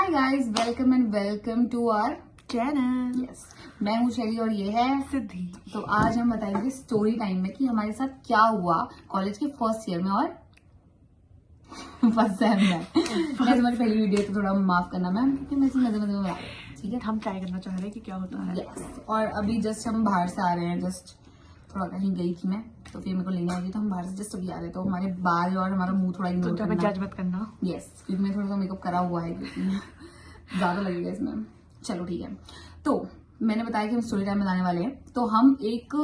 Hi guys, welcome and welcome to our channel. Yes, मैं हूँ शैली और ये है सिद्धि। तो आज हम बताएंगे स्टोरी टाइम में कि हमारे साथ क्या हुआ कॉलेज के फर्स्ट ईयर में और फर्स्ट सेम में। मैं तुम्हारी पहली वीडियो तो थोड़ा माफ करना मैम, क्योंकि मैं इसे मजे मजे में बना रही हूँ, ठीक है। हम ट्राई करना चाह रहे हैं कि क्या होता है। यस, और अभी जस्ट हम बाहर से आ रहे हैं, जस्ट थोड़ा कहीं गई थी मैं तो फिर मेरे को लेने आ गई, तो हम बाहर से जस्ट अभी आ रहे हैं, तो हमारे बाल और हमारा मुंह थोड़ा इग्नोर तो करना। जज मत करना। यस, क्योंकि मैं थोड़ा सा मेकअप करा हुआ है, क्योंकि ज्यादा लगेगा इसमें। चलो ठीक है, तो मैंने बताया कि हम स्टोरी टाइम बनाने वाले हैं, तो हम एक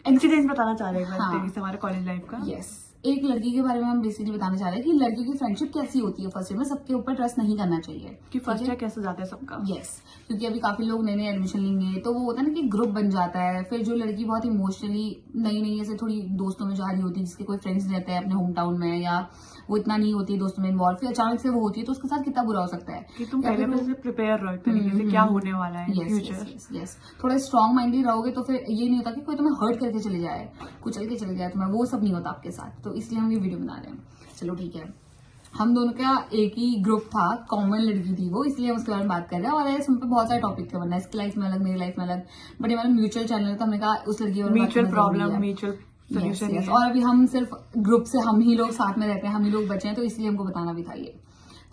इंसिडेंट बताना चाह रहे हैं एक बार हाँ। तेरी से हमारे कॉलेज लाइफ का। यस, एक लड़की के बारे में हम बेसिकली बताना चाह रहे हैं कि लड़की की फ्रेंडशिप कैसी होती है फर्स्ट ईयर में। सबके ऊपर ट्रस्ट नहीं करना चाहिए कि फर्स्ट ईयर कैसे जाता है सबका। यस, क्योंकि अभी काफी लोग नए नए एडमिशन लेंगे तो वो होता है ना कि ग्रुप बन जाता है। फिर जो लड़की बहुत इमोशनली नई नई ऐसे थोड़ी दोस्तों में जा रही होती है, जिसके कोई फ्रेंड्स रहते हैं अपने होम टाउन में, या वो इतना नहीं होती है दोस्तों में इन्वॉल्व, फिर अचानक से वो होती है, तो उसके साथ कितना बुरा हो सकता है कि तुम या पहले फिर से प्रिपेयर रहो एक तरीके से क्या होने वाला है फ्यूचर। यस, थोड़ा स्ट्रॉन्ग माइंडेड रहोगे तो फिर ये नहीं होता कि कोई तुम्हें हर्ट करके चले जाए, कुचल के चले जाए तुम्हें, वो सब नहीं होता आपके साथ। तो इसलिए हम ये वीडियो बना रहे हैं। चलो ठीक है, हम दोनों का एक ही ग्रुप था, कॉमन लड़की थी वो, इसलिए हम उसके बारे में बात कर रहे हैं। और ऐसे पे बहुत सारे टॉपिक थे, वरना इसकी लाइफ में अलग, मेरी लाइफ में अलग, बट हमारा म्यूचुअल चैनल है तो हमने कहा उस लड़की के म्यूचुअल प्रॉब्लम म्यूचुअल सोल्यूशन। और अभी हम सिर्फ ग्रुप से हम ही लोग साथ में रहते हैं, हम ही लोग बचे हैं, तो इसलिए हमको बताना भी था ये।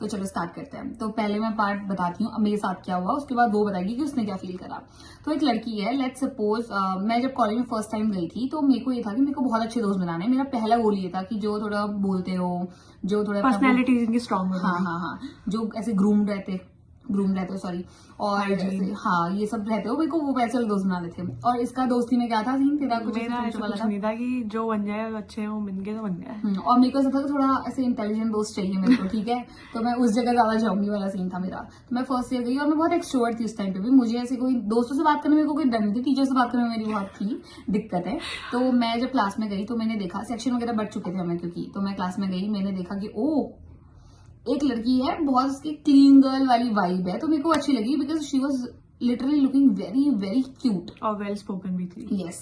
तो चलो स्टार्ट करते हैं। तो पहले मैं पार्ट बताती हूँ मेरे साथ क्या हुआ, उसके बाद वो बताएगी कि उसने क्या फील करा। तो एक लड़की है, लेट्स सपोज मैं जब कॉलेज में फर्स्ट टाइम गई थी तो मेरे को ये था कि मेरे को बहुत अच्छे दोस्त बनाने हैं। मेरा पहला गोल ये था कि जो थोड़ा बोलते हो, जो थोड़ा पर्सनैलिटी जिनकी स्ट्रॉन्ग हो। हाँ, जो ऐसे ग्रूम रहते हो सॉरी, और ऐसे हाँ ये सब रहते हो, मेरे को वो वैसे वाले दोस्त बनाने थे। और इसका दोस्ती में क्या था सीन, तेरा कुछ मेरा ऐसा कुछ नहीं था कि जो बन जाए अच्छे हो, बन गए तो बन गए। और मेरे को ऐसा था कि थोड़ा ऐसे इंटेलिजेंट दोस्त चाहिए मेरे को, ठीक है। तो मैं उस जगह ज्यादा जाऊंगी वाला सीन था मेरा। तो मैं फर्स्ट ईयर गई और मैं बहुत एक्सट्रोवर्ट थी उस टाइम पे भी। मुझे ऐसे कोई दोस्तों से बात करने में कोई डर नहीं थी, टीचर से बात करने में मेरी बहुत थी दिक्कत है। तो मैं जब क्लास में गई तो मैंने देखा सेक्शन वगैरह बढ़ चुके थे हमें, क्योंकि तो मैं क्लास में गई, मैंने देखा कि ओ एक लड़की है, बहुत उसकी क्लीन गर्ल वाली वाइब है, तो मेरे को अच्छी लगी because she was literally looking very very cute और वेल स्पोकन भी थी। यस,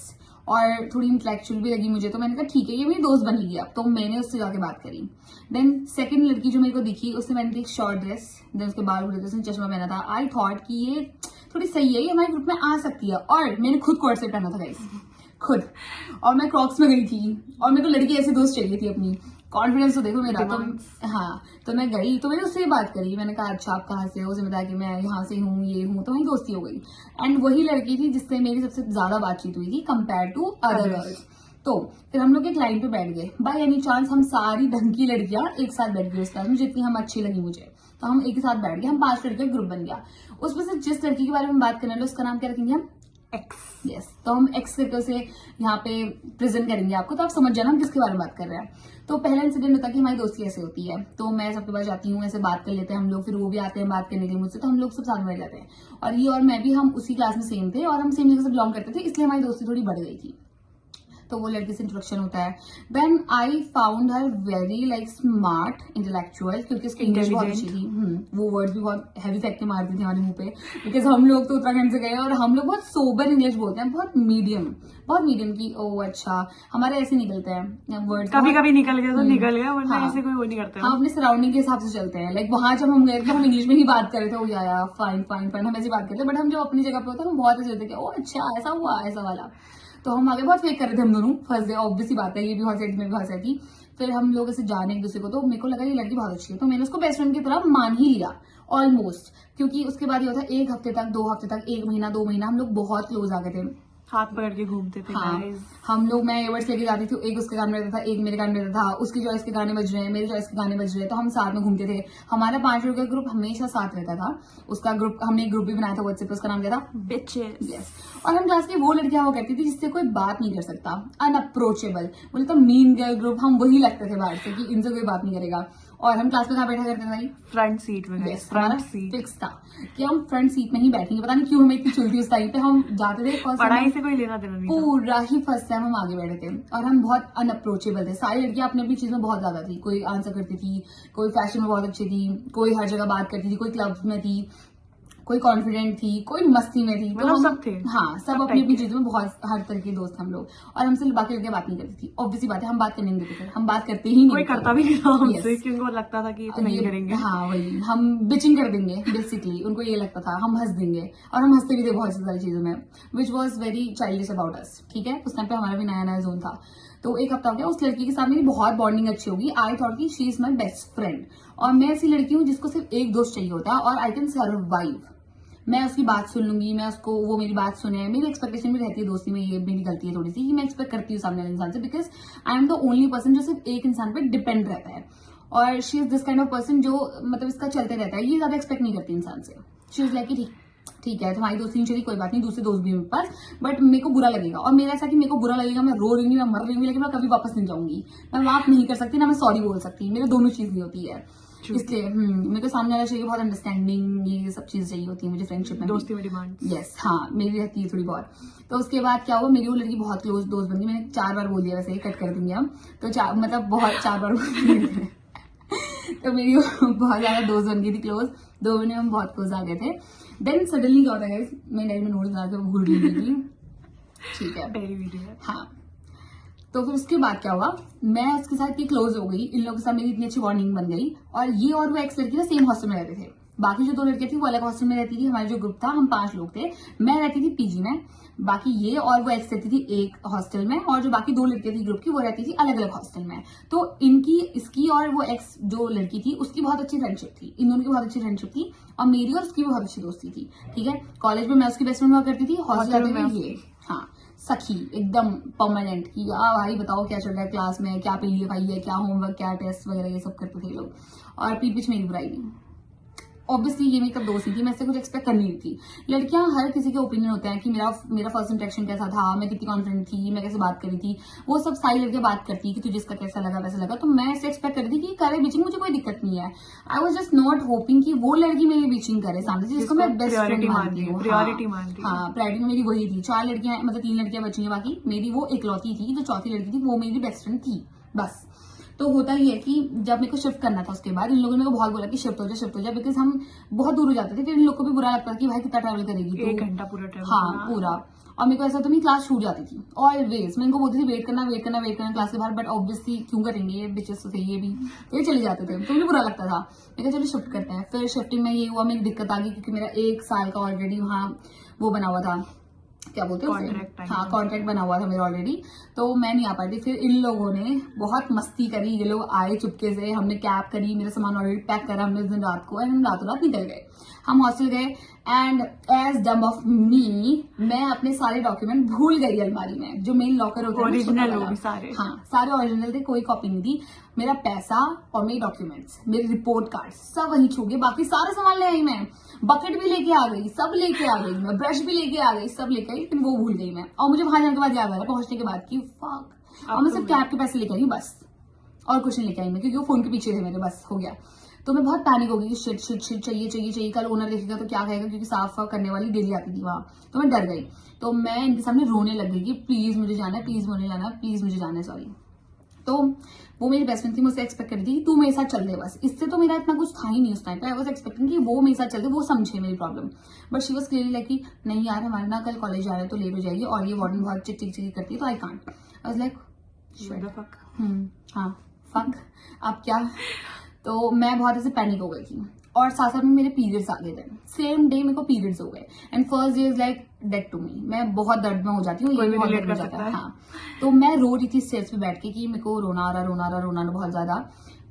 और थोड़ी इंटेलेक्चुअल भी लगी मुझे। तो मैंने कहा ठीक है, ये मेरी दोस्त बनेगी अब। तो मैंने उससे जाके बात करी। देन सेकंड लड़की जो मेरे को दिखी, उससे मैंने थी एक शॉर्ट ड्रेस, देन उसके बाल उड़े थे, उसने चश्मा पहना था। आई थॉट कि ये थोड़ी सही है, ये हमारे ग्रुप में आ सकती है। और मैंने खुद कोट सेट पहना था गाइस, खुद, और मैं क्रॉक्स में गई थी, और मेरे को लड़की ऐसी दोस्त चाहिए थी अपनी। कॉन्फिडेंस तो देखो मेरा। तो हाँ, तो मैं गई तो मैंने उससे बात करी, मैंने कहा अच्छा आप कहाँ से हो, उसने बताया कि मैं यहाँ से हूँ, ये हूँ, तो वही दोस्ती हो गई। एंड वही लड़की थी जिससे मेरी सबसे ज्यादा बातचीत हुई थी कंपेयर टू अदर गर्ल्स। तो फिर हम लोग एक लाइन पे बैठ गए, बाय एनी चांस हम सारी ढंग की लड़कियां एक साथ बैठ गई उस क्लास में, जितनी हम अच्छी लगी मुझे, तो हम एक साथ बैठ गए। हम 5 लड़कियों का ग्रुप बन गया। उसमें से जिस लड़की के बारे में बात करने वाले उसका नाम क्या रखेंगे हम, एक्स। यस, तो हम एक्स करके उसे यहाँ पे प्रेजेंट करेंगे आपको, तो आप समझ जाना हम किसके बारे में बात कर रहे हैं। तो पहला इंसिडेंट होता है कि हमारी दोस्ती ऐसे होती है, तो मैं सबके पास जाती हूँ, ऐसे बात कर लेते हैं हम लोग, फिर वो भी आते हैं बात करने के लिए मुझसे, तो हम लोग सब साथ में बैठ जाते हैं। और ये और मैं भी हम उसी क्लास में सेम थे और हम सेम जगह से बिलोंग करते थे, इसलिए हमारी दोस्ती थोड़ी बढ़ गई थी। तो वो लड़की से इंट्रोडक्शन होता है। Then I found her very like smart, intellectual, क्योंकि उसकी इंग्लिश बहुत अच्छी थी। वो वर्ड भी बहुत हैवी फेंक के मारती थी हमारे मुंह पे, बिकॉज हम लोग तो उत्तराखंड से गए और हम लोग बहुत सोबर इंग्लिश बोलते हैं, बहुत मीडियम की। ओ अच्छा, हमारे ऐसे निकलते हैं वर्ड, कभी कभी निकल गया तो निकल गया, वरना ऐसे कोई वो नहीं करता। हम अपने सराउंडिंग के हिसाब से चलते हैं। लाइक वहां जब हम गए थे हम इंग्लिश में ही बात कर रहे थे, ओ या फाइन फाइन फाइन, हम ऐसी बात करते हैं। बट हम जब अपनी जगह पे होते हैं हम बहुत ऐसे होते हैं, ओ अच्छा ऐसा हुआ, ऐसा वाला। तो हम आगे बहुत फेक कर रहे थे हम दोनों फर्स्ट डे, ऑब्वियस ही बात है, ये भी हॉट साइड में भी हॉट साइड थी। फिर हम लोग ऐसे जाने एक दूसरे को, तो मेरे को लगा ये लड़की बहुत अच्छी है, तो मैंने उसको बेस्ट फ्रेंड की तरह मान ही लिया ऑलमोस्ट। क्योंकि उसके बाद ये होता है 1 हफ्ते तक, 2 हफ्ते तक, 1 महीना, 2 महीना हम लोग बहुत क्लोज आ गए थे, हाथ पकड़ के घूमते थे। हाँ, हम लोग, मैं एयरबड्स लेके जाती थी, एक उसके कान में रहता था, एक मेरे कान में रहता था, उसकी चॉइस के गाने बज रहे हैं, मेरी चॉइस के गाने बज रहे हैं, तो हम साथ में घूमते थे। हमारा 5 लोगों का ग्रुप हमेशा साथ रहता था। उसका ग्रुप, हमने एक ग्रुप भी बनाया था व्हाट्सएप पे, उसका नाम क्या था, बिचेस। यस। और हम क्लास की वो लड़कियां हुआ करती थी जिससे कोई बात नहीं कर सकता, अनअप्रोचेबल, बोले तो मीन गर्ल ग्रुप, हम वही लगते थे बाहर से कि इनसे कोई बात नहीं करेगा। और हम क्लास में कहाँ बैठा करते थे भाई, फ्रंट सीट में। yes, फ्रंट सीट फिक्स था कि हम फ्रंट सीट में ही बैठेंगे। पता नहीं क्यों हमें इतनी चुलती उस टाइम पे, हम जाते थे पढ़ाई से कोई लेना देना नहीं, पूरा ही फर्स्ट टाइम हम आगे बैठे थे। और हम बहुत अनअप्रोचेबल थे, सारी लड़कियां अपनी अपनी चीज में बहुत ज्यादा थी। कोई आंसर करती थी, कोई फैशन में बहुत अच्छी थी, कोई हर जगह बात करती थी, कोई क्लब में थी, कोई कॉन्फिडेंट थी, कोई मस्ती में थी, तो मतलब हम सब थे। हाँ, सब अपनी अपनी चीजों में बहुत हर तरह के दोस्त हम लोग, और हमसे बाकी लड़के बात नहीं करती थी। ऑब्वियसली बात है, हम बात करने नहीं देते थे, हम बात करते ही नहीं कोई थे। करता भी नहीं था हमसे, Yes. क्योंकि उनको लगता था कि ये तो नहीं करेंगे। हाँ, वही हम बिचिंग कर देंगे बेसिकली, उनको ये लगता था हम हंस देंगे, और हम हंसते भी थे बहुत सारी चीजों में, which was very childish about us. ठीक है, उस टाइम पे हमारा भी नया नया जोन था। तो एक हफ्ता हो गया, उस लड़की के साथ मेरी बहुत बॉन्डिंग अच्छी होगी। आई थॉट कि she is my best friend, और मैं ऐसी लड़की हूँ जिसको सिर्फ एक दोस्त चाहिए होता है, और आई कैन सर्वाइव। मैं उसकी बात सुन लूंगी, मैं उसको, वो मेरी बात सुने। मेरी एक्सपेक्टेशन भी रहती है दोस्ती में, ये मेरी गलती है थोड़ी सी कि मैं एक्सपेक्ट करती हूँ सामने वाले इंसान से, because I am the only person जो सिर्फ एक इंसान पे डिपेंड रहता है, और she is this kind of person जो मतलब इसका चलते रहता है, ये ज्यादा एक्सपेक्ट नहीं करती इंसान से। शी इज लाइक ठीक है, तुम्हारी दोस्ती नहीं चली, कोई बात नहीं, दूसरे दोस्त भी मेरे पास, बट मेरे को बुरा लगेगा, और मेरा ऐसा कि मेरे को बुरा लगेगा, मैं रो रही हूँ, मैं मर रही हूँ, लेकिन मैं कभी वापस नहीं जाऊंगी। मैं माफ नहीं कर सकती, ना मैं सॉरी बोल सकती, मेरे दोनों चीज नहीं होती है। इसलिए मेरे को सामने वाला चाहिए, बहुत अंडरस्टैंडिंग, ये सब चीज चाहिए होती है मुझे फ्रेंडशिप में। दोस्ती में डिमांड। यस, हाँ, मेरी रहती है थोड़ी बहुत। तो उसके बाद क्या हुआ, मेरी वो लड़की बहुत क्लोज दोस्त बन गई। मैंने 4 बार बोल दिया, वैसे ही कट कर देंगे हम, तो मतलब बहुत 4 बार बोल दिया। तो मेरी बहुत ज्यादा दोस्त बन गई थी, क्लोज 2 महीने हम बहुत क्लोज आ गए थे। देन सडनली क्या होता है, मैं डायरी में नोट बना के भूल गई थी। ठीक है, पहली वीडियो। हाँ। तो फिर उसके बाद क्या हुआ, मैं उसके साथ इतनी क्लोज हो गई, इन लोगों के साथ मेरी इतनी अच्छी बॉन्डिंग बन गई, और ये और वो एक्स लड़की ना सेम हॉस्टल में रहते थे। बाकी जो 2 लड़कियां थी वो अलग हॉस्टल में रहती थी। हमारा जो ग्रुप था, हम 5 लोग थे, मैं रहती थी पीजी में, बाकी ये और वो एक्स रहती थी एक हॉस्टल में, और जो बाकी 2 लड़कियां थी ग्रुप की वो रहती थी अलग अलग हॉस्टल में। तो इसकी और वो एक्स जो लड़की थी उसकी बहुत अच्छी फ्रेंडशिप थी, इन दोनों की बहुत अच्छी फ्रेंडशिप थी, और मेरी और उसकी भी बहुत अच्छी दोस्ती थी। ठीक है, कॉलेज में मैं उसकी बेस्ट फ्रेंड हुआ करती थी, हॉस्टल में ये, हाँ, सखी एकदम परमानेंट की, भाई बताओ क्या चल रहा है क्लास में, क्या पीडीएफ आई है, क्या होमवर्क, क्या टेस्ट वगैरह, ये सब करते थे लोग, और पीठ पीछे मेरी बुराई नहीं। ऑब्वियसली ये मेरी तब दोस्त नहीं थी, मैं इससे कुछ एक्सपेक्ट करनी नहीं थी। लड़कियां, हर किसी के ओपिनियन होते हैं कि मेरा फर्स्ट इंटरेक्शन कैसा था, मैं कितनी कॉन्फिडेंट थी, मैं कैसे बात करी थी, वो सब सारी लड़कियां बात करती कि तुझे इसका कैसा लगा, वैसा लगा। तो मैं इससे एक्सपेक्ट कर रही थी कि करे बीचिंग, मुझे कोई दिक्कत नहीं है। I was just not hopping कि वो लड़की मेरी बीचिंग करे सामने से, जिसको मैं बेस्ट फ्रेंड मानती हूँ। प्रायोरिटी मानती हूँ। हाँ, प्रायोरिटी मेरी वही थी। 4 लड़कियां, मतलब 3 लड़कियां बची हैं, बाकी मेरी वो इकलौती थी, जो चौथी लड़की थी वो मेरी बेस्ट फ्रेंड थी, बस। तो होता ही है कि जब मेरे को शिफ्ट करना था, उसके बाद इन लोगों ने मेरे को बहुत बोला कि शिफ्ट हो जा, बिकॉज हम बहुत दूर हो जाते थे। फिर इन लोग को भी बुरा लगता था कि भाई कितना ट्रैवल करेगी, 1 घंटा पूरा ट्रैवल। हाँ, पूरा। और मेरे को ऐसा तो नहीं, क्लास छूट जाती थी ऑलवेज। मैं इनको बोलती थी वेट करना क्लास के बाहर, बट ऑब्वियसली क्यों करेंगे, ये बिचेस तो थे ये भी, तो ये चले जाते थे, तो मुझे बुरा लगता था। मैं चलो शिफ्ट करते हैं। फिर शिफ्टिंग में ये हुआ, मेरी दिक्कत आ गई, क्योंकि मेरा 1 साल का ऑलरेडी वहाँ वो बना हुआ था, क्या बोलते हैं उसे, हाँ, कॉन्ट्रैक्ट बना हुआ था मेरा ऑलरेडी, तो मैं नहीं आ पाई थी। फिर इन लोगों ने बहुत मस्ती करी, ये लोग आए चुपके से, हमने कैब करी, मेरा सामान ऑलरेडी पैक करा हमने उस दिन रात को, एंड हम रातों रात निकल गए। हम हॉस्टल गए, एंड एज डम ऑफ मी, मैं अपने सारे डॉक्यूमेंट भूल गई अलमारी में, जो मेन लॉकर होता है ओरिजिनल सारे, हाँ, सारे ओरिजिनल थे, कोई कॉपी नहीं थी। मेरा पैसा और मेरे डॉक्यूमेंट्स, मेरे रिपोर्ट कार्ड सब वहीं छू गए। बाकी सारे सामान ले आई मैं, बकेट भी लेके आ गई, सब लेके आ गई मैं, ब्रश भी लेके आ गई, सब लेके आई, लेकिन वो भूल गई मैं। और मुझे वहां जाने के बाद याद आ रहा, पहुंचने के बाद कि फक, और मैं सिर्फ कैब के पैसे लेके आई बस, और कुछ नहीं लेके आई मैं, क्योंकि वो फोन के पीछे थे मेरे, बस हो गया। तो मैं बहुत पैनिक हो गई कि शिट शिट शिट, चाहिए, कल ओनर देखेगा तो क्या कहेगा, क्योंकि साफ करने वाली डेली आती थी वहां। तो मैं डर गई, तो मैं इनके सामने रोने लग गई कि प्लीज मुझे जाना है, प्लीज मुझे जाना है, प्लीज मुझे जाना है, सॉरी। तो वो मेरी बेस्ट फ्रेंड थी, मुझसे एक्सपेक्ट कर रही थी कि तू मेरे साथ चल दे बस। इससे तो मेरा इतना कुछ था ही नहीं उस टाइम पे। आई वाज एक्सपेक्टिंग कि वो मेरे साथ चल दे, वो समझे मेरी problem, but she was clearly like कि नहीं यार, हमारे ना कल कॉलेज जा रहे हैं तो लेट हो जाएगी, और ये वार्डन बहुत चिक करती है, तो I can't. I was like हाँ, फक, अब क्या। तो मैं बहुत ऐसे पैनिक हो गई थी, और साथ साथ में मेरे पीरियड्स आ गए थे, सेम डे मेरे को पीरियड्स हो गए, and first day is like dead to me. मैं बहुत दर्द में हो जाती हूँ, ये भी बहुत दर्द हो जाता है, हाँ। तो मैं रो रही थी स्टेज पे बैठ के कि मेरे को रोना आ रहा बहुत ज्यादा।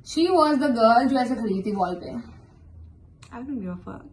शी वॉज द गर्ल जो ऐसे खड़ी थी वॉल पे। I don't give a fuck.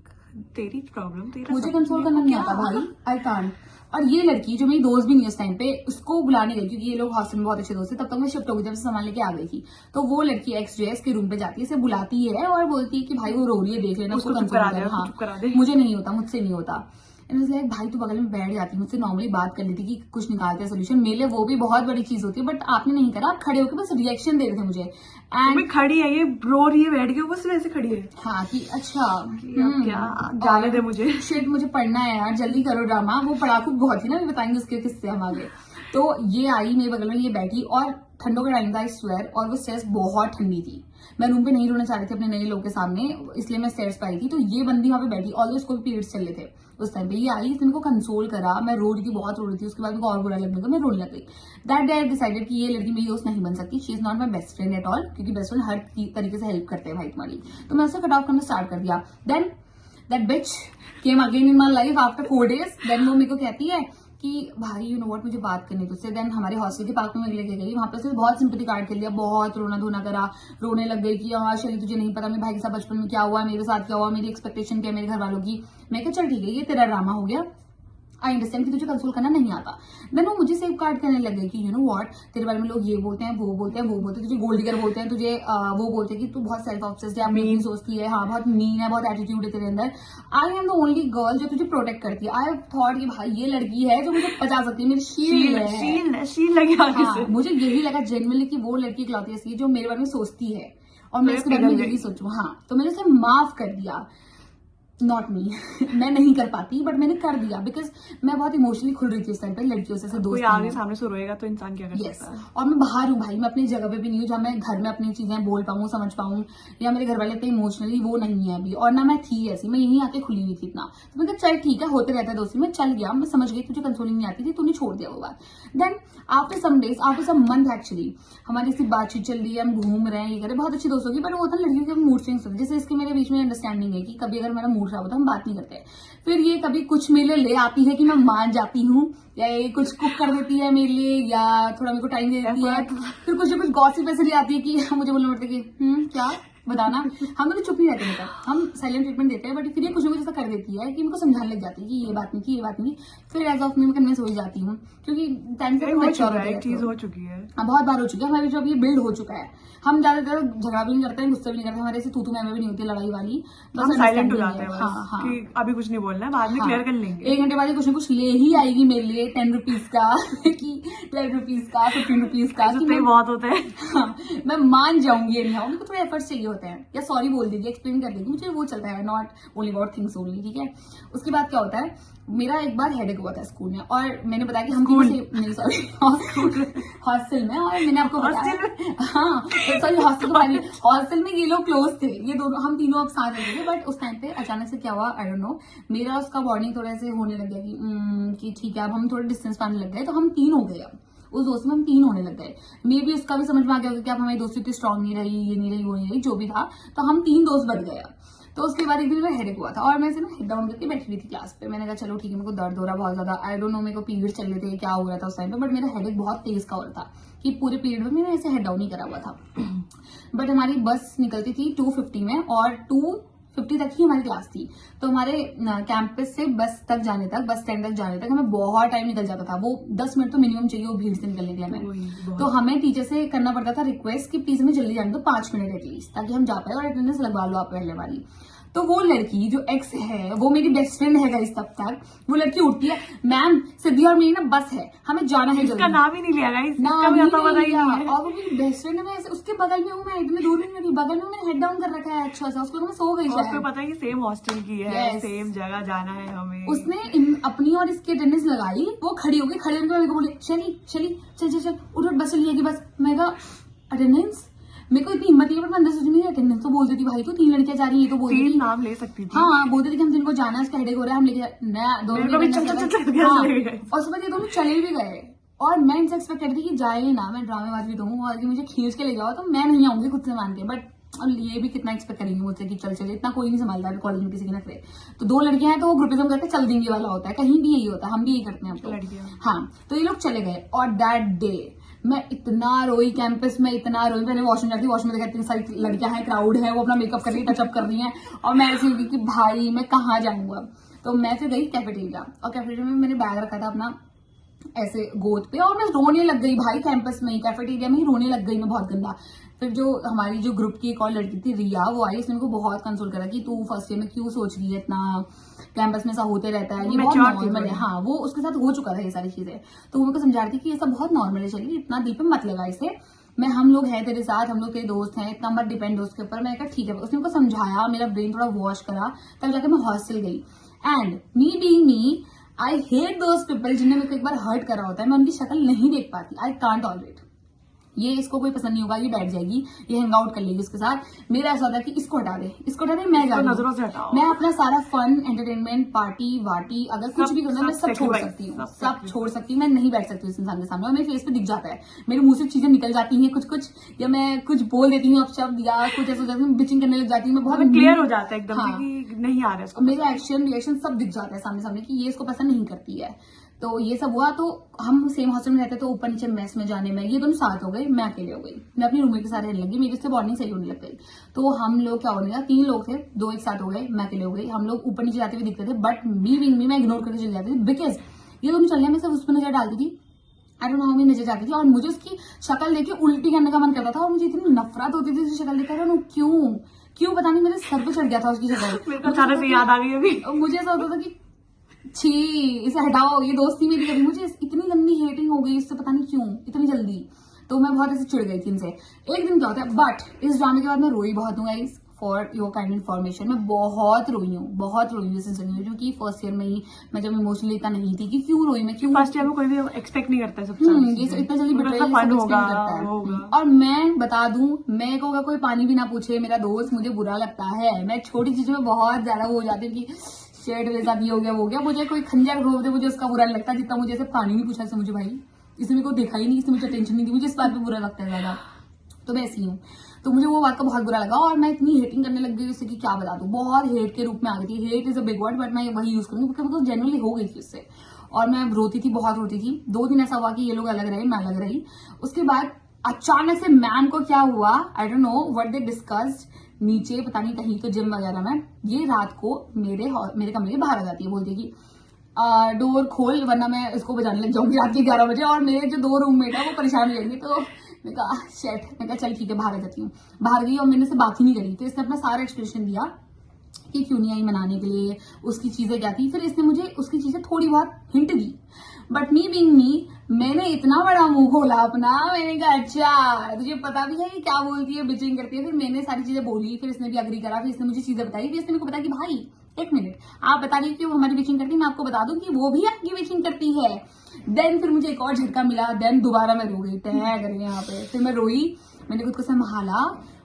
तेरी प्रॉब्लम, तेरा मुझे कंट्रोल करना नहीं आता भाई, आई कांट। और ये लड़की जो मेरी दोस्त भी नहीं उस टाइम पे, उसको बुलाने गई, क्योंकि ये लोग हॉस्टल में बहुत अच्छे दोस्त थे, तब तक मैं शिफ्ट हो गई जब से सामान लेके आ गई थी। तो वो लड़की एक्स जो है इसके रूम पे जाती है, इसे बुलाती है और बोलती है कि भाई वो रो रही है, देख लेना, उसको कंट्रोल कर। हाँ, मुझे नहीं होता, मुझसे नहीं होता। लाइक भाई तू बगल में बैठ जाती, मुझसे नॉर्मली बात कर लेती कि कुछ निकालते हैं सोल्यूशन, मेरे वो भी बहुत बड़ी चीज होती है, बट आपने नहीं करा, आप खड़े होकर बस रिएक्शन दे रहे थे मुझे। एंड खड़ी है, ये रो रही है बैठ के, बस वैसे खड़ी है, हाँ, कि अच्छा क्या जाने दे मुझे, शिट मुझे पढ़ना है यार, जल्दी करो ड्रामा। वो पढ़ाकू बहुत थी ना, मैं बताएंगे उसके किस्से हम आगे। तो ये आई मेरे बगल में, ये बैठी, और ठंडों का टाइम था आई स्वेयर, और वो स्टेयर्स बहुत ठंडी थी। मैं रूम पे नहीं रोना चाह रही थी अपने नए लोग के सामने, इसलिए मैं स्टेयर्स पे आई थी। तो ये बंदी वहां पे बैठी, ऑल्दो इसको भी पीरियड्स चल रहे थे उस टाइम पे, ये आई, इसने मेरे को कंसोल करा, मैं रो रही थी, बहुत रो रही थी। उसके बाद मेरे को और बुरा लगने लगा, मैं रोने लग गई। दैट डे आई डिसाइडेड कि ये लड़की मेरी दोस्त नहीं बन सकती, she is not my best friend at all, क्योंकि बेस्ट फ्रेंड हर तरीके से हेल्प करते हैं भाई तुम्हारी। तो मैं उससे कट ऑफ करना स्टार्ट कर दिया। Then that bitch came again in my life after 4 days। Then वो मेरे को कहती है कि भाई यू नो व्हाट, मुझे बात करनी तुझसे। देन हमारे हॉस्टल के पार्क में लेके गई, वहां पे उसने बहुत सिंपैथी कार्ड खेल लिया, बहुत रोना धोना करा, रोने लग गई कि हाँ शैली तुझे नहीं पता मेरे भाई के साथ बचपन में क्या हुआ, मेरे साथ क्या हुआ, मेरी एक्सपेक्टेशन क्या है मेरे घर वालों की। मैं कहा चल ठीक है, ये तेरा ड्रामा हो गया, आई अंडरस्टैंड कि तुझे कंसोल करना नहीं आता। देन वो मुझे सेफ कार्ड करने लग गई कि यू नो व्हाट, तेरे बारे में लोग ये बोलते हैं, वो बोलते हैं, वो बोलते हैं, तुझे गोल्ड डिगर बोलते हैं, तुझे वो बोलते हैं कि तू बहुत सेल्फ ऑब्सेस्ड है, अपनी सोचती है, हाँ बहुत मीन है, बहुत एटीट्यूड है तेरे अंदर। I am the only girl जो तुझे प्रोटेक्ट करती है। आई हैव थॉट कि भाई ये लड़की है जो मुझे बचा सकती है, मेरी शील्ड लगी आगे से। मुझे यही लगा जेन्युइनली कि वो लड़की इकलौती ऐसी है जो मेरे बारे में सोचती है, और मैं इसके बारे में यही सोचूं। हाँ, तो मैंने उसे माफ कर दिया। नॉट मी मैं नहीं कर पाती, बट मैंने कर दिया बिकॉज मैं बहुत इमोशनली खुल रही थी उस टाइम पे लड़कियों से दोस्त। कोई आगे सामने से रोएगा तो इंसान क्या कर सकता है। और मैं बाहर हूँ भाई, मैं अपनी जगह पे भी नहीं हूँ जहाँ मैं घर में अपनी चीजें बोल पाऊँ, समझ पाऊँ, या मेरे घर वाले इतने इमोशनली वो नहीं है अभी, और ना मैं थी ऐसी, मैं यहीं आके खुली हुई थी इतना। तो मैं कहा चल ठीक है, होते रहता है दोस्ती में, चल गया, मैं समझ गई तुझे कंसोलिंग नहीं आती थी, तूने छोड़ दिया वो बात। Then after some days, after some month actually, हमारी ऐसी बातचीत चल रही है, हम घूम रहे हैं, ये करें, बहुत अच्छी दोस्त होगी, बट वो होता है लड़कियों के मूड स्विंग्स होते हैं। जैसे इसके मेरे बीच में अंडरस्टैंडिंग है कि कभी अगर मेरा मूड खराब होता है हम बात नहीं करते। फिर ये कभी कुछ मेरे लिए ले आती है कि मैं मान जाती हूँ, या ये कुछ कुक कर देती है मेरे लिए, या थोड़ा मेरे को टाइम दे देती है। फिर कुछ ना कुछ गॉसिप ऐसे ले आती है कि मुझे बोलना पड़ता है कि क्या बताना। हम लोग चुप नहीं रहते, मतलब हम साइलेंट ट्रीटमेंट देते हैं, बट फिर ये कुछ ना कुछ ऐसा कर देती है कि मेरे को समझाने लग जाती है कि ये बात नहीं की, ये बात नहीं। फिर एज ऑफ मैं कन्विंस हो जाती हूँ, क्योंकि टाइम से चीज हो चुकी है, बहुत बार हो चुकी है हमारे, जो ये बिल्ड हो चुका है। हम ज्यादातर झगड़ा भी नहीं करते हैं, गुस्सा भी नहीं करते, हमारे ऐसे तू मैं भी नहीं होती लड़ाई वाली, बस साइलेंट हो जाते हैं। हाँ हाँ, कि अभी कुछ नहीं बोलना है, बाद में क्लियर कर लेंगे। 1 घंटे बाद कुछ ना कुछ ले ही आएगी मेरे लिए 10 रुपीज का कि 12 रुपीज का, 15 रुपीज का, कि बहुत होते हैं। हाँ, मैं मान जाऊंगी, एनीहाउ मेरे को थोड़े एफर्ट्स चाहिए होते हैं, या सॉरी बोल दीजिए, एक्सप्लेन कर देगी, मुझे वो चलता है, not only about things only, ठीक है। उसके बाद क्या होता है, मेरा एक बार हेडेक हुआ था स्कूल में, और मैंने बताया कि हम नहीं सॉरी हॉस्टल में, और मैंने आपको बताया हाँ सॉरी हॉस्टल में ये लोग क्लोज थे, ये दोनों, हम तीनों अब साथ रहते थे। बट उस टाइम पे अचानक से क्या हुआ आई डोंट नो, मेरा उसका बॉन्डिंग थोड़ा ऐसे होने लग गया कि ठीक है, अब हम थोड़ा डिस्टेंस पाने लग गए, तो हम 3 हो गए। अब उस दोस्त में हम 3 होने लग गए। मे भी उसका भी समझ में आ गया कि अब हमारी दोस्ती इतनी स्ट्रांग नहीं रही, ये नहीं रही, वो नहीं रही, जो भी था, तो हम 3 दोस्त बन गए। तो उसके बाद एक दिन मेरा हेडेक हुआ था, और मैं ऐसे ना हेड डाउन करके बैठी हुई थी क्लास पे। मैंने कहा चलो ठीक है, मेरे को दर्द हो रहा बहुत ज्यादा, आई डोंट नो मेरे को पीरियड चल रहे थे, क्या हो रहा था उस टाइम पे, बट मेरा हेडेक बहुत तेज का हो रहा था कि पूरे पीरियड में मैंने ऐसे हेड डाउन ही करा हुआ था। बट हमारी बस निकलती थी 2:50 में, और 2:50 तक ही हमारी क्लास थी। तो हमारे कैंपस से बस स्टैंड तक जाने तक हमें बहुत टाइम निकल जाता था। वो 10 मिनट तो मिनिमम चाहिए वो भीड़ से निकलने के लिए हमें। तो हमें टीचर से करना पड़ता था रिक्वेस्ट कि प्लीज हमें जल्दी जाने दो, 5 मिनट एटलीस्ट, ताकि हम जा पाए और अटेंडेंस लगवा लो आप पहले वाली। तो वो लड़की जो एक्स है, वो मेरी बेस्ट फ्रेंड है गाइस तब तक। वो लड़की उठती है, मैम सिद्धि और मेरी ना बस है, हमें जाना है, इसका नाम ही नहीं लिया गाइस, नाम नहीं लिया, और वो मेरी बेस्ट फ्रेंड है। मैं उसके बगल में हूँ, मैं इतने दूर नहीं थी, बगल में मैंने हेड डाउन कर रखा है अच्छा सा, उसको मैं सो गई। उसको पता है कि सेम हॉस्टल की है, सेम जगह जाना है हमें। उसने अपनी और इसकी अटेंडेंस लगाई, वो खड़ी हो गई, खड़े होकर मेरे को बोले चली चल उठ बस चली जाएगी बस। मैं कहा अटेंडेंस, मेरे को इतनी हिम्मत नहीं है, पर अंदर सोच मेरी अटेंडेंस तो बोल देती भाई, तो 3 लड़कियां जा रही है, तो बोल देती नाम ले सकती थी। हाँ, बोलते थे कि हम जिनको जाना है, उसका हेडेक हो रहा है, हम लेके और सुबह ये दोनों चले भी गए। और मैं इनसे एक्सपेक्ट करती थी कि जाए ना, मैं ड्रामेबाज भी दूँ और मुझे खींच के ले जाओ, तो मैं नहीं आऊंगी खुद से मान के। बट और ये भी कितना एक्सपेक्ट करेंगे मुझसे कि चल चले, इतना कोई नहीं संभालता है कॉलेज में किसी के नखरे। तो 2 लड़कियां हैं तो वो ग्रुपिज्म करके चल देंगे वाला होता है, कहीं भी यही होता है, हम भी यही करते हैं अब तो। हाँ, तो ये लोग चले गए, और दैट डे मैं इतना रोई कैंपस में, इतना रोई। मैंने वॉशरूम जाती, वॉशरूम में देखा इतनी सारी लड़कियां हैं, क्राउड है, वो अपना मेकअप कर रही है, टचअप कर रही हैं, और मैं ऐसी होगी कि भाई मैं कहाँ जाऊंगा। तो मैं फिर गई कैफेटेरिया, और कैफेटेरिया में मैंने बैग रखा था अपना ऐसे गोद पे, और मैं रोने लग गई भाई, कैंपस में ही कैफेटेरिया में ही रोने लग गई मैं बहुत गंदा। फिर जो हमारी जो ग्रुप की एक और लड़की थी रिया, वो आई, उसने मेरे को बहुत कंसोल करा कि तू फर्स्ट ईयर में क्यों सोच रही है इतना, कैंपस में ऐसा होते रहता है, ये बहुत नॉर्मल है। हाँ, वो उसके साथ हो चुका था ये सारी चीजें, तो वो मेरे को समझा रही थी कि ये सब बहुत नॉर्मल है, चलिए इतना दिल पे मत लगा इसे, हम लोग हैं तेरे साथ, हम लोग तेरे दोस्त हैं, इतना मत डिपेंड दोस्त के ऊपर। मैं कहा ठीक है, उसने मेरे को समझाया, मेरा ब्रेन थोड़ा वॉश करा, तब जाकर मैं हॉस्टल गई। And me being me, I hate those people जिन्हें मेरे को एक बार हर्ट करा होता है, मैं उनकी शक्ल नहीं देख पाती, आई कांट टॉलरेट। ये इसको कोई पसंद नहीं होगा, ये बैठ जाएगी, ये हैंग आउट कर लेगी उसके साथ। मेरा ऐसा होता है कि इसको हटा दे, इसको हटा दे, मैं जा रही हूँ। नजरों से हटाओ। मैं अपना सारा फन, एंटरटेनमेंट, पार्टी वार्टी अगर कुछ भी करना है मैं सब छोड़ sacrifice, सकती हूँ, सब सब छोड़ सकती हूँ। मैं नहीं बैठ सकती उस इंसान के सामने, और मेरे फेस पे दिख जाता है, मेरे मुंह से चीजें निकल जाती हैं कुछ कुछ, या मैं कुछ बोल देती हूँ अपशब्द या कुछ ऐसा हो जाता है, बिचिंग करने लग जाती हूँ मैं बहुत क्लियर हो जाता है एकदम हाँ। से कि नहीं आ रहा है इसको। मेरा एक्शन रिएक्शन सब दिख जाता है सामने सामने कि ये इसको पसंद नहीं करती है। तो ये सब हुआ, तो हम सेम हॉस्टल में रहते, तो ऊपर नीचे मेस में जाने में ये दोनों साथ हो गए, मैं अकेले हो गई। मैं अपनी रूममेट के साथ रहने लगी, मेरी उससे बॉन्डिंग सही होने लग गई। तो हम लोग क्या होने लगा, 3 लोग थे, 2 एक साथ हो गए, मैं अकेले हो गई। हम लोग ऊपर नीचे जाते हुए दिखते थे, बट मी मैं इग्नोर करके चली जाती थी, बिकॉज ये दोनों चलने में सिर्फ उस पर नजर डालती थी, आई डोंट नो हाउ, नजर जाती थी, और मुझे उसकी शक्ल देख के उल्टी करने का मन करता था, और मुझे इतनी नफरत होती थी उसकी शक्ल देखकर, क्यों पता नहीं मेरे सर पे चढ़ गया था उसकी शक्ल। मेरे को अचानक से याद आ गई अभी। मुझे ऐसा होता था कि छी इसे हटाओ, ये दोस्ती मेरी कभी, मुझे इतनी गंदी हेटिंग हो गई इससे, पता नहीं क्यों इतनी जल्दी। तो मैं बहुत ऐसे चिढ़ गई थी इनसे। एक दिन क्या होता है, बट इस ड्रामे के बाद मैं रोई बहुत हूँ guys, for your kind information. मैं बहुत रोई हूँ इस इंसान में, क्योंकि फर्स्ट ईयर में ही मैं जब इमोशनली इतना नहीं थी कि क्यों रोई मैं, क्यों फर्स्ट ईयर में कोई भी एक्सपेक्ट नहीं करता है सबसे ये इतना जल्दी betrayal फन सब होगा expect करता है। होगा। और मैं बता दूं, मैं को अगर कोई पानी भी ना पूछे मेरा दोस्त, मुझे बुरा लगता है। मैं छोटी चीजों में बहुत ज्यादा वो हो जाती हूँ कि शेड मेरे साथ ये हो गया वो हो गया, मुझे कोई खंजर घोप दे मुझे उसका बुरा नहीं लगता, जितना मुझे ऐसे पानी नहीं पूछा इससे मुझे, भाई इसने मेरे को देखा ही नहीं, इसने मुझे टेंशन नहीं दी, मुझे इस बात पे बुरा लगता है ज्यादा। तो मैं ऐसी हूँ, तो मुझे वो बात का बहुत बुरा लगा, और मैं इतनी हेटिंग करने लग गई उससे कि क्या बता दूं, बहुत हेट के रूप में आ गई थी। Hate is a big word, but मैं वही यूज करूंगी क्योंकि मैं जनरली हो गई थी उससे, और मैं रोती थी, बहुत रोती थी। 2 दिन ऐसा हुआ कि ये लोग अलग रहे, मैं अलग रही। उसके बाद अचानक से मैम को क्या हुआ, I don't know what they discussed, नीचे पता नहीं कहीं तो जिम वगैरह में, ये रात को मेरे कमरे के बाहर आ जाती है, बोलती है कि डोर खोल वरना मैं इसको बजाने लग जाऊंगी रात के 11 बजे, और मेरे जो 2 रूममेट है वो परेशान हो जाएंगे। तो मैं कहा शेट, मैं कहा चल ठीक है बाहर आ जाती हूँ। बाहर गई और मैंने से बात ही नहीं करी, तो इसने अपना सारा एक्सप्रेशन दिया कि क्यों नहीं आई मनाने के लिए, उसकी चीजें क्या थी। फिर इसने मुझे उसकी चीजें थोड़ी बहुत hint the, but me being me, मैंने इतना बड़ा मुंह खोला अपना, मैंने कहा अच्छा तुझे पता भी है कि क्या बोलती है, बिचिंग करती है। फिर मैंने सारी चीजें बोली, फिर इसने भी अग्री करा, फिर इसने मुझे चीजें बताई, फिर इसने मेरे को बताया कि भाई 1 मिनट, आप बता रही कि वो हमारी बिचिंग करती है, मैं आपको बता दूं कि वो भी आपकी बिचिंग करती है। देन फिर मुझे एक और झटका मिला, देन दोबारा मैं रो गई, तय करके यहाँ पे। फिर मैं रोई, मैंने खुद को संभाला।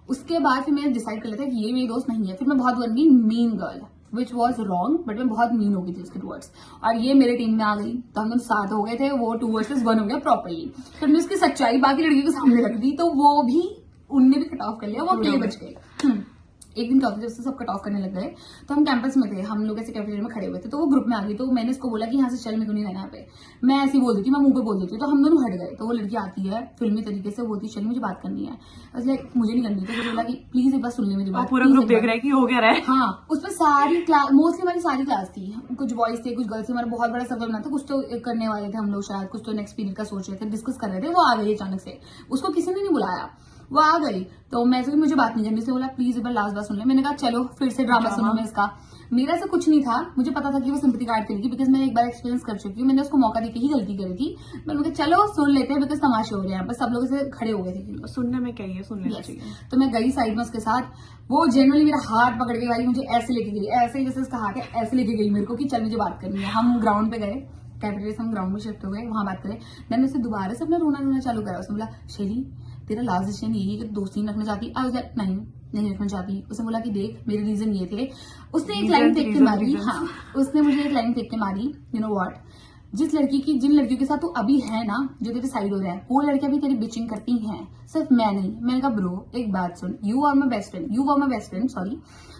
उसके बाद फिर मैंने डिसाइड कर लिया था कि ये मेरी दोस्त नहीं है। फिर मैं बहुत बन गई mean girl, which was wrong, but मैं बहुत मीन हो गई थी उसके टूवर्ड्स, और ये मेरे टीम में आ गई, तो हम लोग साथ हो गए थे, वो 2 वर्सेस 1 हो गया प्रॉपरली। फिर मैं उसकी सच्चाई बाकी लड़कियों के सामने रख दी, तो वो भी, उनने भी कट ऑफ कर लिया, वो अकेले बच गए। एक दिन क्या होता है, जब से सब कट ऑफ करने लग गए, तो हम कैंपस में थे, हम लोग ऐसे कैफेटेरिया में खड़े हुए थे, तो वो ग्रुप में आ गई। तो मैंने इसको बोला कि यहाँ से चल, मेरे को नहीं रहना यहाँ पे। मैं ऐसी बोल देती हूँ, मैं मुंह पे बोल देती हूँ, तो हम दोनों हट गए। तो वो लड़की आती है फिल्मी तरीके से, बोलती चल मुझे बात करनी है, लाइक मुझे नहीं करनी। तो मुझे बोला कि प्लीज एक बार सुन ले मेरी बात। पूरा ग्रुप देख रहा है कि हो गया रहा है। हाँ, उसमें सारी क्लास, मोस्टली हमारी सारी क्लास थी, कुछ बॉयज थे कुछ गर्ल्स थे, हमारा बहुत बड़ा सर्कल बना था। कुछ तो करने वाले थे हम लोग, शायद कुछ तो नेक्स्ट पीरियड का सोच रहे थे, डिस्कस कर रहे थे। वो आ गई अचानक से, उसको किसी ने नहीं बुलाया, वो आ गई। तो मैं ऐसे मुझे बात नहीं करनी, इसने बोला प्लीज एक बार लास्ट बार सुन ले। मैंने कहा चलो फिर से ड्रामा सुनो मैं इसका। मेरा ऐसा कुछ नहीं था, मुझे पता था कि वो सिंपैथी कार्ड करेगी, बिकॉज मैं एक बार एक्सपीरियंस कर चुकी हूँ, मैंने उसको मौका देके ही गलती करी थी। मैंने कहा चलो सुन लेते हैं, बिकॉज तमाशे हो रहे हैं, बस सब लोग ऐसे खड़े हो गए थे। सुनने में क्या ही है, सुन लेना चाहिए। तो मैं गई साइड में उसके साथ, वो जनरली मेरा हाथ पकड़ के भाई मुझे ऐसे लेके गई, ऐसे जैसे उसका हाथ है ऐसे लेके गई मेरे को कि चल मुझे बात करनी है। हम ग्राउंड पे गए, कैफेटेरिया से हम ग्राउंड में शिफ्ट हो गए, वहां बात करें। देन उससे दोबारा से अपना रोना चालू करा। उसने बोला शैली तेरा लास्ट डिसीजन यही है कि दोस्ती नहीं रखना चाहती? नहीं रखना चाहती। उसने बोला कि देख मेरे रीजन ये थे। उसने एक लाइन फेंक के मारी, हाँ उसने मुझे एक लाइन फेंक के मारी, यू नो व्हाट, जिन लड़कियों के साथ तू अभी है ना, जो तेरे साइड हो रहा है, वो लड़कियां भी तेरी बिचिंग करती हैं, सिर्फ मैं नहीं। मैंने कहा ब्रो एक बात सुन, you are my best friend sorry,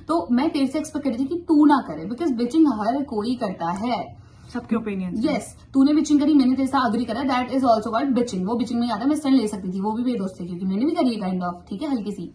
तो मैं तेरे से एक्सपेक्ट कर रही थी कि तू ना करे, बिकॉज बिचिंग हर कोई करता है, सबके ओपिनियन। यस, तूने बिचिंग करी, मैंने तेरे साथ अग्री करा, that is also called bitching. वो बिचिंग में आता है, मैं स्टैंड ले सकती थी, वो भी मेरे दोस्त थे, क्योंकि मैंने भी करी है काइंड ऑफ, ठीक है हल्की सी।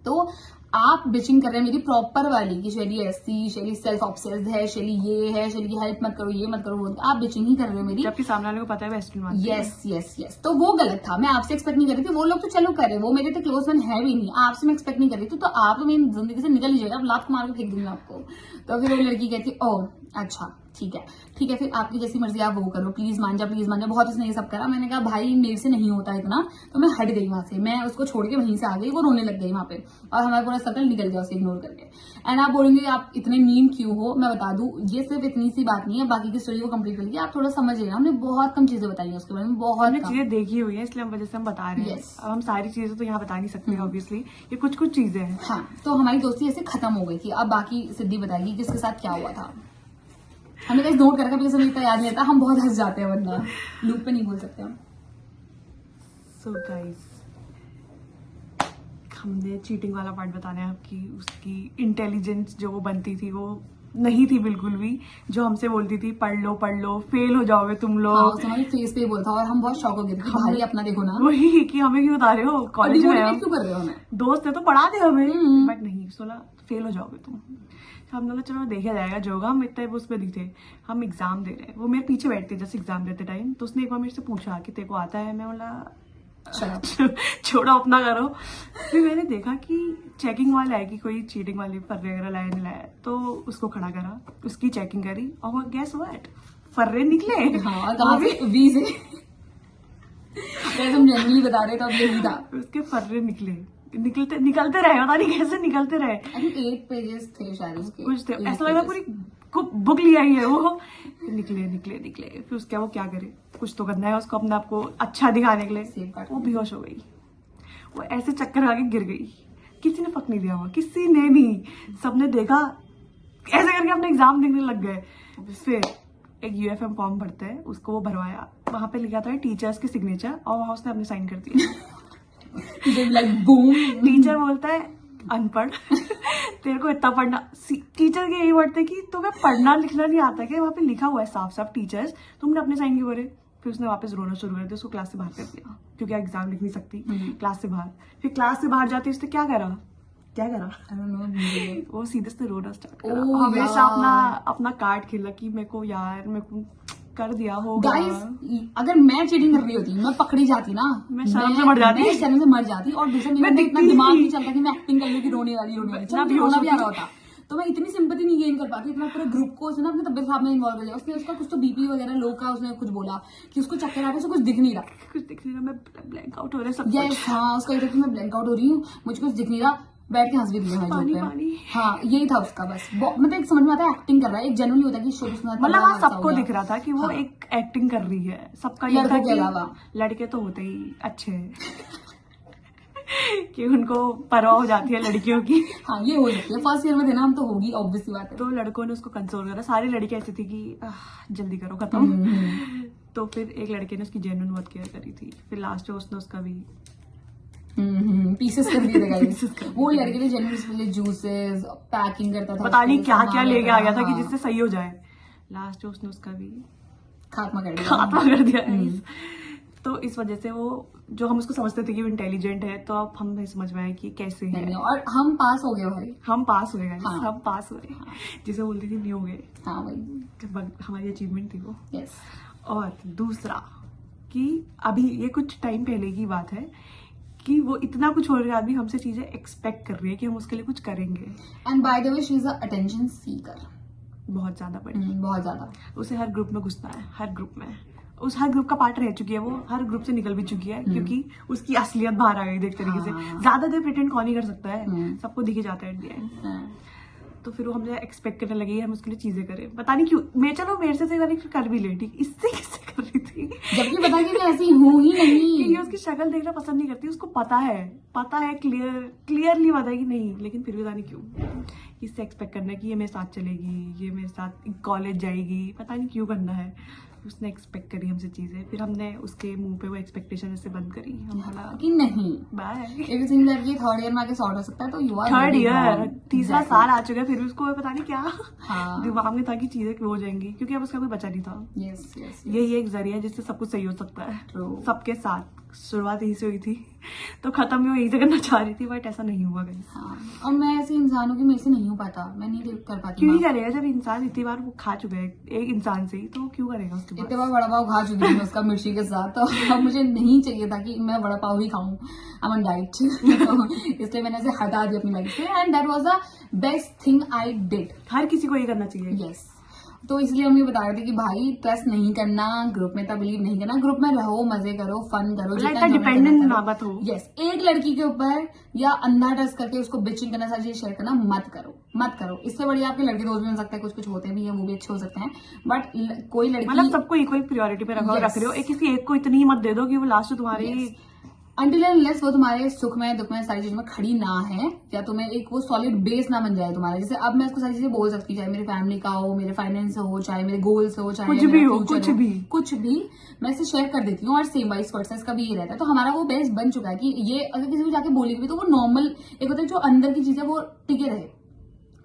तो आप बिचिंग कर रहे हैं मेरी प्रॉपर वाली कि शैली ऐसी, शैली सेल्फ ऑब्सेस्ड है, शैली ये है, शैली की हेल्प मत करो, ये मत करो, वो आप बिचिंग ही कर रहे हो मेरी, जबकि सामने वाले को पता है वेस्टर्न बात। यस। तो वो गलत था, मैं आपसे एक्सपेक्ट नहीं कर रही थी। वो लोग तो चलो करे, वो मेरे तो क्लोज फ्रेंड है भी नहीं, आपसे मैं एक्सपेक्ट नहीं कर रही थी। तो आप तो मेरी जिंदगी से निकल ही जाएगा, आप लात मार के फेंक दूंगी आपको। तो फिर वो लड़की कहती ओ अच्छा ठीक है फिर आपकी जैसी मर्जी आप वो करो, प्लीज मान जा। बहुत उसने ये सब करा। मैंने कहा भाई मेरे से नहीं होता इतना, तो मैं हट गई वहां से। मैं उसको छोड़ के वहीं से आ गई, वो रोने लग गई वहां पे और हमारा पूरा सर्कल निकल गया उसे इग्नोर करके। एंड आप बोलेंगे आप इतने मीन क्यों हो, मैं बता दूं ये सिर्फ इतनी सी बात नहीं है, बाकी की स्टोरी को कंप्लीट करके आप थोड़ा समझ लेना। हमने बहुत कम चीजें बताई है उसके बारे में, बहुत हमने कम। चीजें देखी हुई है इसलिए हम वजह से हम बता रहे हैं। Yes. अब हम सारी चीजें तो यहाँ बता नहीं सकते ऑब्वियसली, ये कुछ चीजें हैं। हाँ, तो हमारी दोस्ती ऐसे खत्म हो गई थी। अब बाकी सिद्धि बताएगी किसके साथ क्या हुआ था। हमने कैसे नोट कर रखा, बिकॉज हमें इतना याद नहीं रहता, हम बहुत हंस जाते हैं, वरना लूप पे नहीं बोल सकते हम। सो गाइस, हमने चीटिंग वाला पार्ट बताना है आपकी। उसकी इंटेलिजेंस जो वो बनती थी वो नहीं थी बिल्कुल भी। जो हमसे बोलती थी पढ़ लो फेल हो जाओगे तुम हाँ, लोग। उसने हमारे फेस पे ही बोला था और हम बहुत शॉक हो गए थे कि भाई अपना देखो ना, वही कि हमें क्यों बता रहे हो, कॉलेज में हम क्यों कर रहे हो हमें। दोस्त है तो पढ़ा दे हमें, बट नहीं सोला फेल हो जाओगे तुम। हम बोला चलो देखा जाएगा जो होगा। हम इतने उस पर नहीं थे, हम एग्जाम दे रहे हैं। वो मेरे पीछे बैठते जैसे एग्जाम देते टाइम, तो उसने एक बार मेरे से पूछा कि तेरे को आता है। मैं बोला छोड़ो अपना करो। फिर मैंने देखा कि चेकिंग वाला है कि कोई चीटिंग वाले फर्रे वगैरह लाया नहीं लाया, तो उसको खड़ा करा, उसकी चेकिंग करी और वो गैस व्हाट फर्रे निकले। हाँ, कहाँ से वी से हम जनरली बता रहे थे, अब यही था। उसके फर्रे निकलते रहे, पता नहीं कैसे निकलते रहे। 8 पेजेस थे शायद उसके, कुछ थे, ऐसा लगा पूरी बुक लिया ही है वो। निकले फिर उसके वो क्या करे, कुछ तो करना है उसको अपने आप को अच्छा दिखाने के लिए। वो बेहोश हो गई, वो ऐसे चक्कर आके गिर गई। किसी ने फक नहीं दिया हुआ, किसी ने नहीं, सबने देखा ऐसे करके अपने एग्जाम देखने लग गए। फिर एक यूएफएम फॉर्म भरते हैं, उसको वो भरवाया। वहां पे लिखा था टीचर्स के सिग्नेचर और वहां उसने अपने साइन कर दिया। टीचर बोलता है अनपढ़ तेरे को इतना पढ़ना, टीचर के यही वर्ड थे कि तुम्हें पढ़ना लिखना नहीं आता क्या, वहां पे लिखा हुआ है साफ साफ टीचर्स, तुमने अपने साइन क्यों करे। फिर उसने वापस रोना शुरू कर दिया, उसको क्लास से बाहर कर दिया क्योंकि एग्जाम लिख नहीं सकती। क्लास से बाहर, फिर क्लास से बाहर जाते उसने क्या करा वो सीधे से रोना स्टार्ट करा। हमेशा अपना कार्ड खेला कि मेरे को कर दिया होगा। गाइस, अगर मैं चीटिंग कर रही होती, मैं पकड़ी जाती ना, मैं शर्म से मर जाती। और दूसरा मेरा इतना दिमाग नहीं चलता कि मैं एक्टिंग कर लूं कि रोने वाली चल रोना भी आ रहा होता, तो मैं इतनी सिंपैथी नहीं गेन कर पाती। इतना पूरे ग्रुप को उसने अपने तबियत खराब में इन्वॉल्व कर लिया। उसने उसका कुछ तो बीपी वगैरह लो का उसने कुछ बोला कि उसको चक्कर आ रहा है, कुछ दिख नहीं रहा, मैं ब्लैक आउट हो रहा है सब कुछ। हाँ, उसका ये था कि मैं ब्लैक आउट हो रही हूँ, मुझे कुछ दिख नहीं रहा। बैठ के हंस भी दिया पानी। हाँ, यही था उसका बस। मतलब एक समझ में आता है एक्टिंग कर रहा है, एक जनरली होता है कि मतलब हाँ, सबको दिख रहा था कि वो एक एक्टिंग कर रही है। सबका ये था कि लड़के तो होते ही अच्छे कि उनको परवाह हो जाती है लड़कियों की। हाँ, ये हो जाती है। फर्स्ट ईयर में थे ना हम, तो होगी ऑब्वियस सी बात है। तो लड़कों ने उसको कंसोल करा। सारी लड़कियां ऐसी थी कि जल्दी करो खत्म। तो फिर एक लड़के ने उसकी जेन्युइन बहुत केयर करी थी। फिर लास्ट में उसने उसका भी पीसेस कर दिए थे गाइस। वो लड़के थे जनरली जूसेस पैकिंग करता था, पता नहीं क्या क्या लेके आ गया था कि जिससे सही हो जाए। लास्ट में उसने उसका भी खात्मा कर दिया। तो इस वजह से वो, जो हम उसको समझते थे कि वो इंटेलिजेंट है, तो अब हम नहीं समझ में आए कि कैसे है। और हम पास हो गए भाई, हम पास हुए। हाँ, हम पास हुए। हाँ, जिसे बोलती थी नहीं हो गए। हाँ भाई, हमारी अचीवमेंट थी वो। यस। और दूसरा कि अभी ये कुछ टाइम पहले की बात है कि वो इतना कुछ हो रहा है, आदमी हमसे चीजें एक्सपेक्ट कर रही है कि हम उसके लिए कुछ करेंगे। And by the way she is a attention seeker, बहुत ज्यादा बड़ी, बहुत ज्यादा। उसे हर ग्रुप में घुसना है, हर ग्रुप में। उस हर ग्रुप का पार्ट रह चुकी है, वो हर ग्रुप से निकल भी चुकी है क्योंकि उसकी असलियत बाहर आ गई एक तरीके से। ज्यादा देर प्रिटेंड कौन ही कर सकता है, सबको दिखे जाता है एट द एंड। तो फिर वो हमसे एक्सपेक्ट करने लगी हम उसके लिए चीजें करें। पता नहीं क्यों, चलो मेरे से कर भी ले, ठीक, इससे किससे कर रही थी, जबकि पता कि मैं ऐसी हूँ ही नहीं। ये उसकी शक्ल देखना पसंद नहीं करती, उसको पता है क्लियरली पता है कि नहीं, लेकिन फिर भी पता नहीं क्यों इससे एक्सपेक्ट करना है कि ये मेरे साथ चलेगी, ये मेरे साथ कॉलेज जाएगी, पता नहीं क्यों करना है। उसने एक्सपेक्ट करी हमसे चीजें, फिर हमने उसके मुंह पे वो एक्सपेक्टेशन ऐसे बंद करी। हम बोला कि नहीं, bye. If you think that ये थर्ड ईयर में आके सॉर्ट हो सकता है, तो यू आर थर्ड ईयर, तीसरा साल आ चुका है, फिर भी उसको पता नहीं क्या हाँ, दिमाग में था कि चीजें हो जाएंगी, क्योंकि अब उसका कोई बचा नहीं था। यस यस, यही एक जरिया है जिससे सब कुछ सही हो सकता है। True. सबके साथ शुरुआत यही से हुई थी, तो खत्म भी वो यही से करना चाह रही थी, बट ऐसा नहीं हुआ कहीं। हाँ, और मैं ऐसे इंसान हूँ कि मेरे से नहीं हो पाता, मैं नहीं कर पाती। क्यों नहीं करेगा, जब इंसान इतनी बार वो खा चुका है एक इंसान से ही, तो क्यों करेगा उसके बाद। इतने बार वड़ा पाव खा चुकी हूँ उसका मिर्ची के साथ, तो अब मुझे नहीं चाहिए था कि मैं वड़ा पाव ही खाऊं। आई एम ऑन डाइट, इसलिए मैंने इसे हटा दिया अपनी लाइफ से, and that was the best thing I did. हर किसी को ये करना चाहिए। यस। तो इसलिए हम ये बता रहे थे कि भाई ट्रस्ट नहीं करना, ग्रुप में बिलीव नहीं करना, ग्रुप में रहो, मजे करो, फन करो, जितना डिपेंडेंट ना मत हो। यस, एक लड़की के ऊपर या अंधा ट्रस्ट करके उसको बिचिंग करना, सारी चीजें शेयर करना मत करो, मत करो। इससे बढ़िया आपके लड़के दोस्त भी हो सकते हैं, कुछ कुछ होते भी हैं, वो भी अच्छे हो सकते हैं, बट कोई लड़की मतलब सबको इक्वल प्रायोरिटी पे रखो, रख रहे हो, किसी एक को इतनी ही मत दे दो कि वो लास्ट तुम्हारी अनटिल एंड अनलेस वो तुम्हारे सुख में दुख में सारी चीज में खड़ी ना है, या तुम्हें एक वो सॉलिड बेस ना बन जाए तुम्हारा। जैसे अब मैं उसको सारी चीजें बोल सकती, चाहे मेरे फैमिली का हो, मेरे फाइनेंस हो, चाहे मेरे गोल्स हो, चाहे कुछ भी हो, कुछ भी मैं इसे शेयर कर देती हूँ। और सेम वाइस वर्सा इसका भी ये रहता है। तो हमारा वो बेस बन चुका है कि ये अगर किसी को जाके बोलेगी भी तो वो नॉर्मल एक होता है जो अंदर की चीज है वो टिके रहे।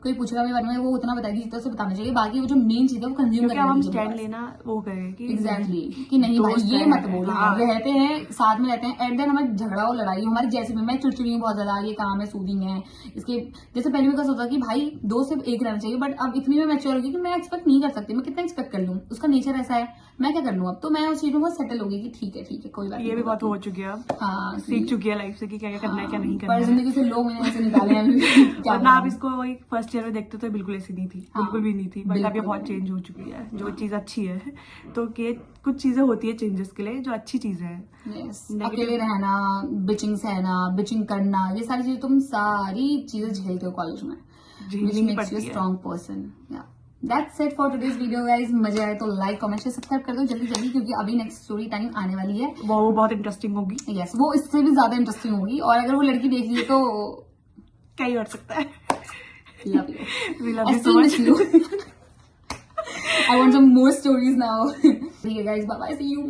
कोई पूछेगा मेरे बारे में, वो उतना बताएगी जितना उसे बताना चाहिए, बाकी वो जो मेन चीज है वो कंज्यूम करना हम स्टैंड लेना वो करें कि एग्जैक्टली कि नहीं भाई ये मत बोलो, रहते हैं साथ में रहते हैं, एट देन हमें झगड़ा हो लड़ाई हमारी जैसे भी, मैं चिड़चिड़ी हूँ बहुत ज्यादा, ये काम है, सूदिंग है इसके। जैसे पहले भी कैसा होता कि भाई दो सिर्फ एक रहना चाहिए, बट अब इतनी में मैच्योर होगी कि मैं एक्सपेक्ट नहीं कर सकती, मैं कितना एक्सपेक्ट कर लूँ, उसका नेचर ऐसा है, मैं क्या कर लूँ। अब तो मैं उस चीज में बहुत सेटल होगी कि ठीक है कोई बात, ये भी बहुत हो चुकी है, हाँ सीख चुकी है लाइफ से कि क्या क्या करना है क्या नहीं करना है। जिंदगी से लोग मैंने ऐसे निकाले हैं वरना आप इसको वही फर्स्ट ईयर में देखते तो बिल्कुल ऐसी नहीं थी, बिल्कुल भी नहीं थी, बट अब ये बहुत चेंज हो चुकी है, जो चीज अच्छी है। तो कि कुछ चीजें होती है चेंजेस के लिए जो अच्छी चीजें हैं। अकेले रहना, बिचिंग सहना, बिचिंग करना, ये सारी चीजें तुम सारी चीजें झेलते हो कॉलेज में, which makes you a strong person. Yeah. That's it for today's video guys. मजे आए तो लाइक कमेंट शेयर सब्सक्राइब कर दो जल्दी जल्दी, क्योंकि अभी नेक्स्ट स्टोरी टाइम आने वाली है, वो बहुत इंटरेस्टिंग होगी। यस, वो इससे भी ज्यादा इंटरेस्टिंग होगी, और अगर वो लड़की देख ली तो क्या ही हो सकता है। love you. We love you so much. I want some more stories now. ठीक है guys, bye bye, see you.